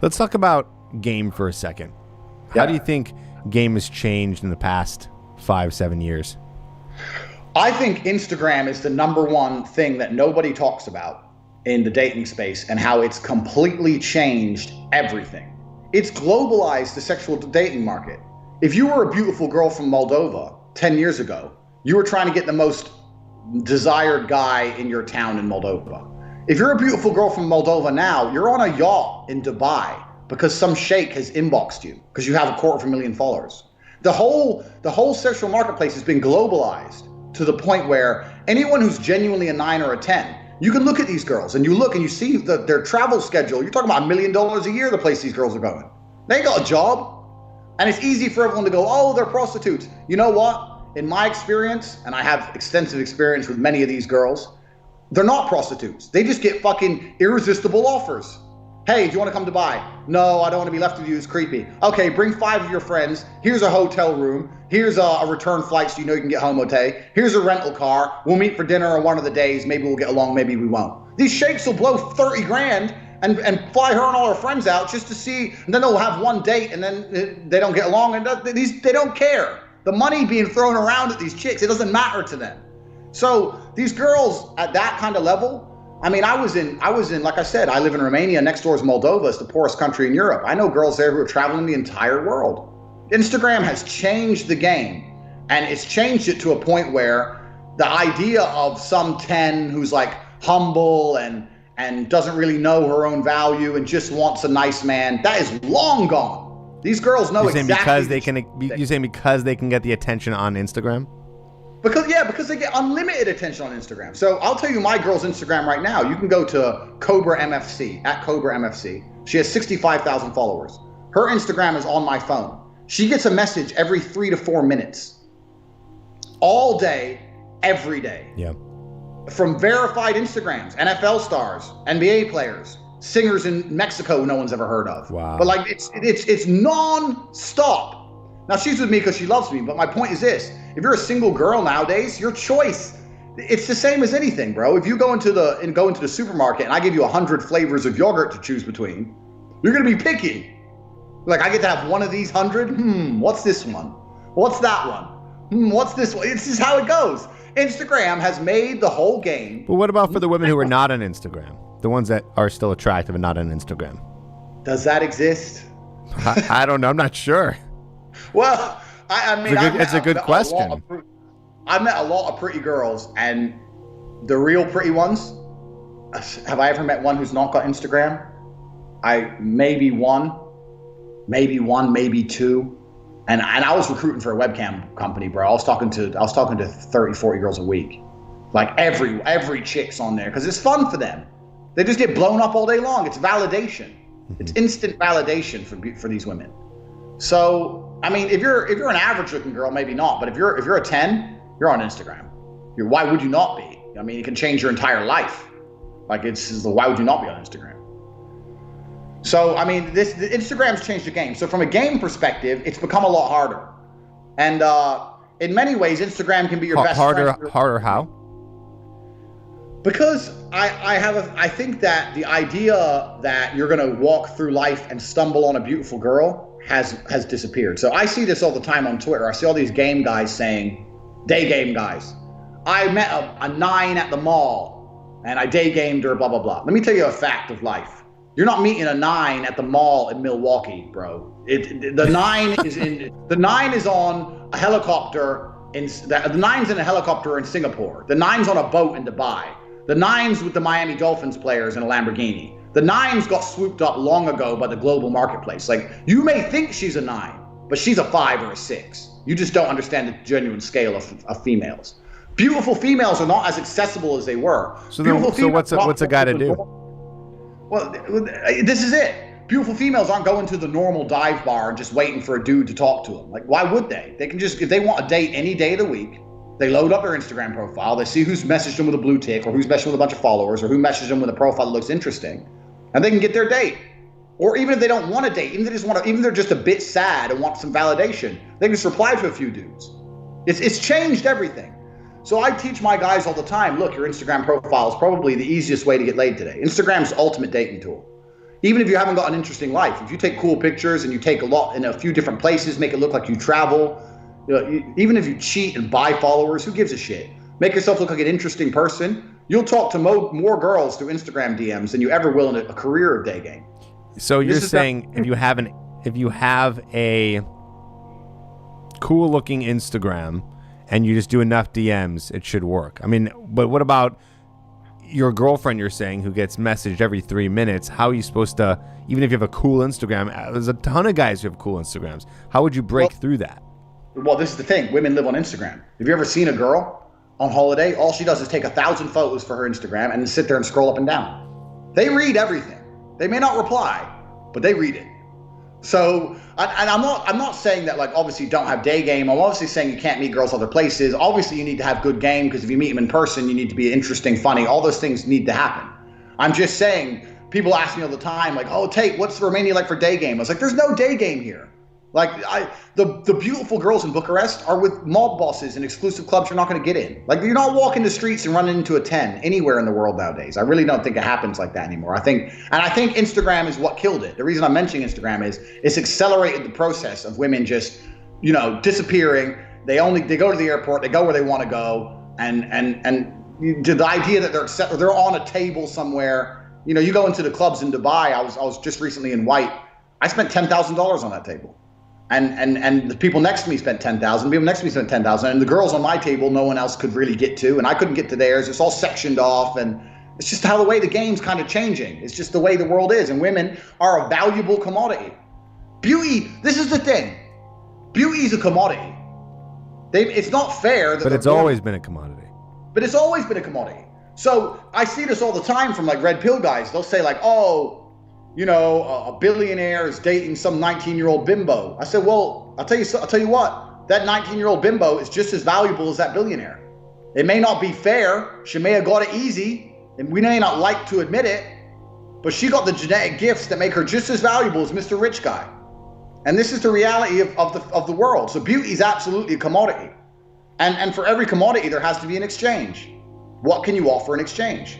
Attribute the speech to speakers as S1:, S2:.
S1: Let's talk about game for a second. How do you think game has changed in the past 5-7 years?
S2: I think Instagram is the number one thing that nobody talks about in the dating space, and how it's completely changed everything. It's globalized the sexual dating market. If you were a beautiful girl from Moldova 10 years ago, you were trying to get the most desired guy in your town in Moldova. If you're a beautiful girl from Moldova now, you're on a yacht in Dubai because some sheikh has inboxed you because you have 250,000 followers. The whole sexual marketplace has been globalized to the point where anyone who's genuinely a 9 or a 10, you can look at these girls and you look and you see their travel schedule. You're talking about $1 million a year, the place these girls are going. They got a job. And it's easy for everyone to go, oh, they're prostitutes. You know what? In my experience, and I have extensive experience with many of these girls, they're not prostitutes. They just get fucking irresistible offers. Hey, do you want to come to Dubai? No, I don't want to be left with you. It's creepy. Okay, bring 5 of your friends. Here's a hotel room. Here's a return flight so you know you can get home okay. Here's a rental car. We'll meet for dinner on one of the days. Maybe we'll get along, maybe we won't. These sheikhs will blow 30 grand and fly her and all her friends out just to see, and then they'll have one date and then they don't get along, and they don't care. The money being thrown around at these chicks, it doesn't matter to them. So these girls at that kind of level, I mean, I was in, like I said, I live in Romania. Next door is Moldova. It's the poorest country in Europe. I know girls there who are traveling the entire world. Instagram has changed the game, and it's changed it to a point where the idea of some 10 who's like humble and doesn't really know her own value and just wants a nice man, that is long gone. These girls know exactly.
S1: You're saying because they can get the attention on Instagram?
S2: Because they get unlimited attention on Instagram. So I'll tell you my girl's Instagram right now. You can go to Cobra MFC, at Cobra MFC. She has 65,000 followers. Her Instagram is on my phone. She gets a message every 3 to 4 minutes. All day, every day.
S1: Yeah.
S2: From verified Instagrams, NFL stars, NBA players, singers in Mexico no one's ever heard of.
S1: Wow.
S2: But like it's non-stop. Now she's with me because she loves me, but my point is this: if you're a single girl nowadays, your choice, it's the same as anything, bro. If you go into the supermarket and I give you 100 flavors of yogurt to choose between, you're gonna be picky. Like, I get to have one of these 100. What's this one? What's that one? What's this one? It's just how it goes. Instagram has made the whole game.
S1: But what about for the women who are not on Instagram? The ones that are still attractive and not on Instagram?
S2: Does that exist?
S1: I don't know. I'm not sure.
S2: Well, I mean,
S1: it's a good question.
S2: I've met a lot of pretty girls, and the real pretty ones, have I ever met one who's not got Instagram? Maybe one, maybe two. And I was recruiting for a webcam company, bro. I was talking to 30, 40 girls a week. Like every chick's on there because it's fun for them. They just get blown up all day long. It's validation. It's instant validation for these women. So, I mean, if you're an average looking girl, maybe not. But if you're a 10, you're on Instagram. Why would you not be? I mean, it can change your entire life. Like, why would you not be on Instagram? So, I mean, Instagram's changed the game. So from a game perspective, it's become a lot harder. And in many ways, Instagram can be your best friend.
S1: Harder how?
S2: Because I think that the idea that you're going to walk through life and stumble on a beautiful girl has disappeared. So I see this all the time on Twitter. I see all these game guys saying, day game guys, I met a 9 at the mall and I day gamed her, blah, blah, blah. Let me tell you a fact of life. You're not meeting a 9 at the mall in Milwaukee, bro. The 9 is on a helicopter the 9's in a helicopter in Singapore. The 9's on a boat in Dubai. The 9's with the Miami Dolphins players in a Lamborghini. The 9's got swooped up long ago by the global marketplace. Like, you may think she's a 9, but she's a 5 or a 6. You just don't understand the genuine scale of females. Beautiful females are not as accessible as they were.
S1: So what's a guy to do?
S2: Well, this is it. Beautiful females aren't going to the normal dive bar and just waiting for a dude to talk to them. Like, why would they? They can just, if they want a date any day of the week, they load up their Instagram profile, they see who's messaged them with a blue tick, or who's messaged with a bunch of followers, or who messaged them with a profile that looks interesting, and they can get their date. Or even if they don't want a date, even if they're just a bit sad and want some validation, they can just reply to a few dudes. It's changed everything. So I teach my guys all the time, look, your Instagram profile is probably the easiest way to get laid today. Instagram's the ultimate dating tool. even if you haven't got an interesting life, if you take cool pictures and you take a lot in a few different places, make it look like you travel, even if you cheat and buy followers, who gives a shit? Make yourself look like an interesting person. You'll talk to more girls through Instagram DMs than you ever will in a career of day game.
S1: So you're saying if you have a cool looking Instagram and you just do enough DMs, it should work. I mean, but what about your girlfriend, you're saying, who gets messaged every 3 minutes? How are you supposed to, even if you have a cool Instagram, there's a ton of guys who have cool Instagrams. How would you break through that?
S2: Well, this is the thing. Women live on Instagram. Have you ever seen a girl on holiday? All she does is take 1,000 photos for her Instagram and sit there and scroll up and down. They read everything. They may not reply, but they read it. So, and I'm not saying that, like, obviously don't have day game. I'm obviously saying you can't meet girls other places. Obviously you need to have good game, because if you meet them in person, you need to be interesting, funny. All those things need to happen. I'm just saying, people ask me all the time, like, oh, Tate, what's Romania like for day game? I was like, there's no day game here. Like, the beautiful girls in Bucharest are with mob bosses and exclusive clubs you're not going to get in. Like, you're not walking the streets and running into a 10 anywhere in the world nowadays. I really don't think it happens like that anymore. I think Instagram is what killed it. The reason I'm mentioning Instagram is it's accelerated the process of women just, disappearing. They go to the airport, they go where they want to go, and the idea that they're on a table somewhere. You go into the clubs in Dubai. I was just recently in White. I spent $10,000 on that table. And the people next to me spent $10,000. People next to me spent $10,000, and the girls on my table, no one else could really get to, and I couldn't get to theirs. It's all sectioned off, and it's just how the way the game's kind of changing. It's just the way the world is, and women are a valuable commodity. Beauty. This is the thing. Beauty is a commodity. It's not fair.
S1: But it's always been a commodity.
S2: But it's always been a commodity. So I see this all the time from like red pill guys. They'll say like, oh, a billionaire is dating some 19-year-old bimbo. I said, well, I'll tell you what, that 19-year-old bimbo is just as valuable as that billionaire. It may not be fair. She may have got it easy, and we may not like to admit it, but she got the genetic gifts that make her just as valuable as Mr. Rich Guy. And this is the reality of the world. So beauty is absolutely a commodity. And for every commodity, there has to be an exchange. What can you offer in exchange?